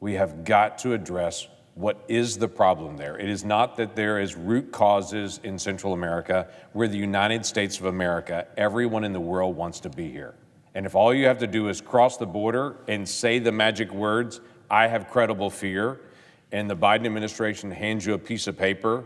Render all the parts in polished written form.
We have got to address what is the problem there. It is not that there is root causes in Central America. We're the United States of America. Everyone in the world wants to be here. And if all you have to do is cross the border and say the magic words, I have credible fear, and the Biden administration hands you a piece of paper,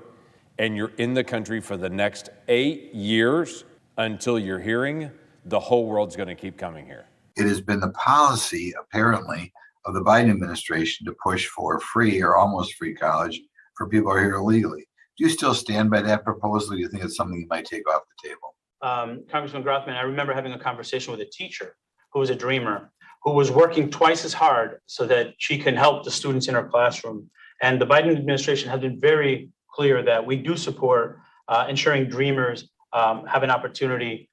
and you're in the country for the next 8 years until your hearing, the whole world's going to keep coming here. It has been the policy, apparently, of the Biden administration to push for free or almost free college for people who are here illegally. Do you still stand by that proposal? Or do you think it's something you might take off the table? Congressman Grothman, I remember having a conversation with a teacher who was a dreamer, who was working twice as hard so that she can help the students in her classroom. And the Biden administration has been very clear that we do support ensuring dreamers have an opportunity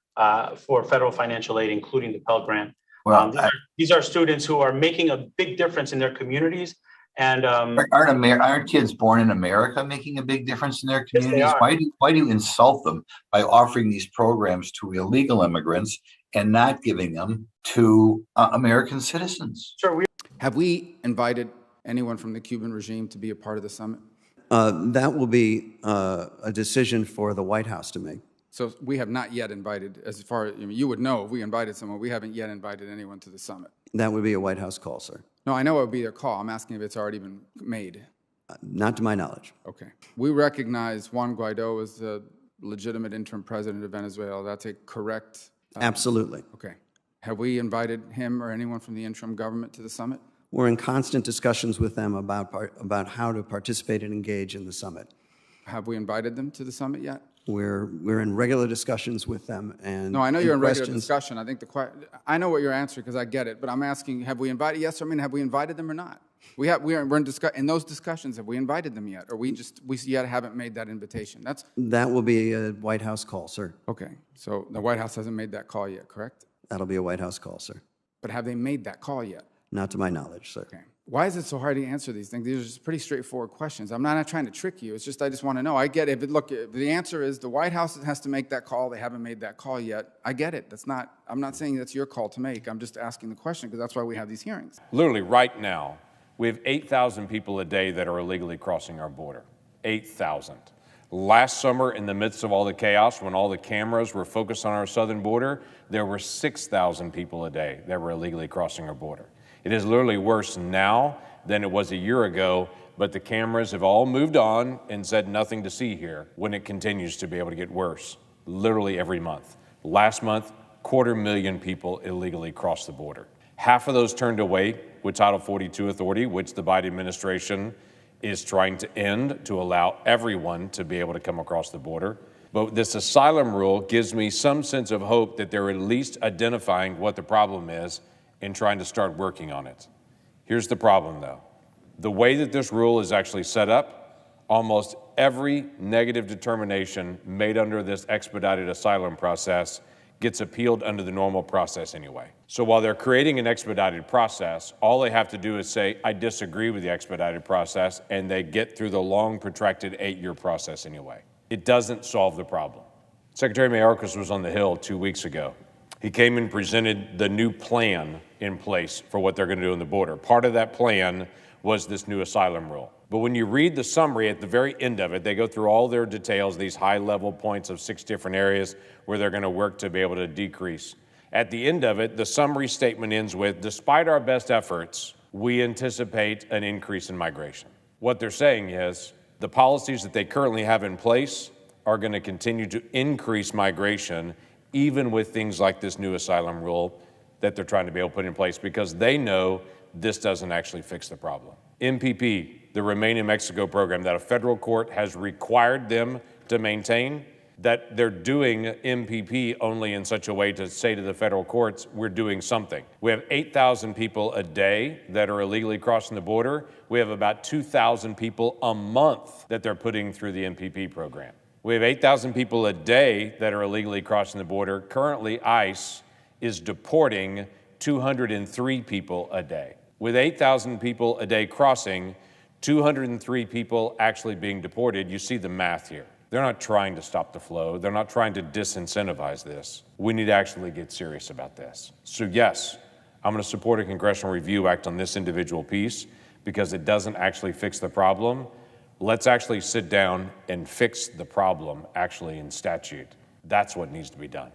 for federal financial aid, including the Pell Grant. Well, these are students who are making a big difference in their communities. And aren't kids born in America making a big difference in their communities? Yes, they are. Why do you insult them by offering these programs to illegal immigrants and not giving them to American citizens? Sure. Have we invited anyone from the Cuban regime to be a part of the summit? That will be a decision for the White House to make. So we have not yet invited, as far as you would know, if we invited someone, we haven't yet invited anyone to the summit. That would be a White House call, sir. No, I know it would be their call. I'm asking if it's already been made. Not to my knowledge. Okay. We recognize Juan Guaido as the legitimate interim president of Venezuela. That's a correct? Absolutely. Okay. Have we invited him or anyone from the interim government to the summit? We're in constant discussions with them about how to participate and engage in the summit. Have we invited them to the summit yet? We're in regular discussions with them, and no, I know you're in regular discussion. I think I know what you're answering because I get it, but I'm asking: have we invited? Yes, I mean, have we invited them or not? We're in those discussions. Have we invited them yet, or we yet haven't made that invitation? That will be a White House call, sir. Okay, so the White House hasn't made that call yet, correct? That'll be a White House call, sir. But have they made that call yet? Not to my knowledge, sir. Okay. Why is it so hard to answer these things? These are just pretty straightforward questions. I'm not trying to trick you. It's just I just want to know. I get it. Look, if the answer is the White House has to make that call. They haven't made that call yet. I get it. I'm not saying that's your call to make. I'm just asking the question because that's why we have these hearings. Literally right now, we have 8,000 people a day that are illegally crossing our border. 8,000. Last summer, in the midst of all the chaos, when all the cameras were focused on our southern border, there were 6,000 people a day that were illegally crossing our border. It is literally worse now than it was a year ago, but the cameras have all moved on and said nothing to see here when it continues to be able to get worse, literally every month. Last month, 250,000 people illegally crossed the border. Half of those turned away with Title 42 authority, which the Biden administration is trying to end to allow everyone to be able to come across the border. But this asylum rule gives me some sense of hope that they're at least identifying what the problem is and trying to start working on it. Here's the problem, though. The way that this rule is actually set up, almost every negative determination made under this expedited asylum process gets appealed under the normal process anyway. So while they're creating an expedited process, all they have to do is say, I disagree with the expedited process, and they get through the long, protracted 8-year process anyway. It doesn't solve the problem. Secretary Mayorkas was on the Hill 2 weeks ago. He came and presented the new plan in place for what they're going to do on the border. Part of that plan was this new asylum rule. But when you read the summary at the very end of it, they go through all their details, these high-level points of 6 different areas where they're going to work to be able to decrease. At the end of it, the summary statement ends with, despite our best efforts, we anticipate an increase in migration. What they're saying is the policies that they currently have in place are going to continue to increase migration, even with things like this new asylum rule that they're trying to be able to put in place, because they know this doesn't actually fix the problem. MPP, the Remain in Mexico program that a federal court has required them to maintain, that they're doing MPP only in such a way to say to the federal courts, we're doing something. We have 8,000 people a day that are illegally crossing the border. We have about 2,000 people a month that they're putting through the MPP program. We have 8,000 people a day that are illegally crossing the border. Currently, ICE is deporting 203 people a day. With 8,000 people a day crossing, 203 people actually being deported, you see the math here. They're not trying to stop the flow. They're not trying to disincentivize this. We need to actually get serious about this. So yes, I'm going to support a Congressional Review Act on this individual piece, because it doesn't actually fix the problem. Let's actually sit down and fix the problem actually in statute. That's what needs to be done.